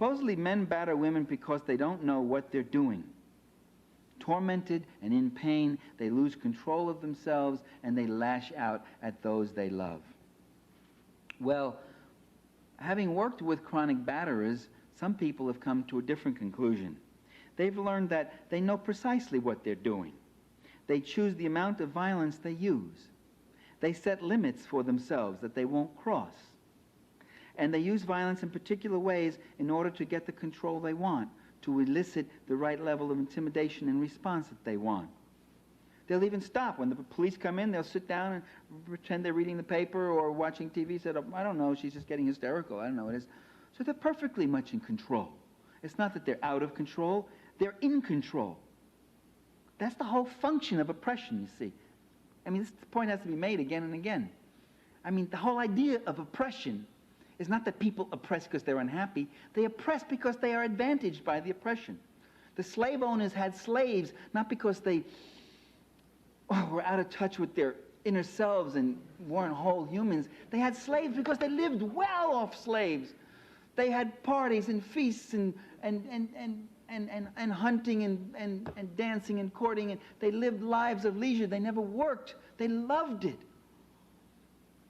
Supposedly men batter women because they don't know what they're doing. Tormented and in pain, they lose control of themselves and they lash out at those they love. Well, having worked with chronic batterers, some people have come to a different conclusion. They've learned that they know precisely what they're doing. They choose the amount of violence they use. They set limits for themselves that they won't cross. And they use violence in particular ways in order to get the control they want, to elicit the right level of intimidation and response that they want. They'll even stop. When the police come in, they'll sit down and pretend they're reading the paper or watching TV, say, oh, I don't know, she's just getting hysterical, I don't know what it is. So they're perfectly much in control. It's not that they're out of control, they're in control. That's the whole function of oppression, you see. I mean, this point has to be made again and again. I mean, the whole idea of oppression is not that people oppress because they're unhappy. They oppress because they are advantaged by the oppression. The slave owners had slaves not because they were out of touch with their inner selves and weren't whole humans. They had slaves because they lived well off slaves. They had parties and feasts and hunting and dancing and courting, and they lived lives of leisure. They never worked. They loved it.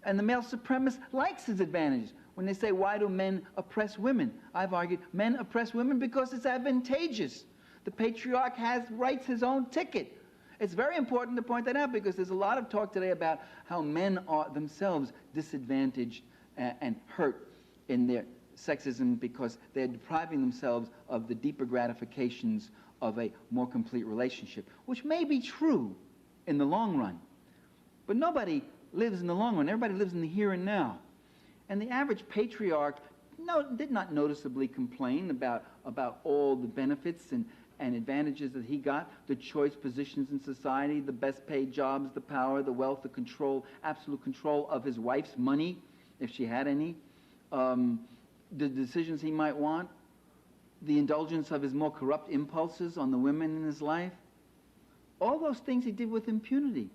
And the male supremacist likes his advantages. When they say, why do men oppress women? I've argued, men oppress women because it's advantageous. The patriarch writes his own ticket. It's very important to point that out because there's a lot of talk today about how men are themselves disadvantaged and hurt in their sexism because they're depriving themselves of the deeper gratifications of a more complete relationship, which may be true in the long run. But nobody lives in the long run. Everybody lives in the here and now. And the average patriarch did not noticeably complain about all the benefits and advantages that he got, the choice positions in society, the best paid jobs, the power, the wealth, the control, absolute control of his wife's money, if she had any, the decisions he might want, the indulgence of his more corrupt impulses on the women in his life. All those things he did with impunity.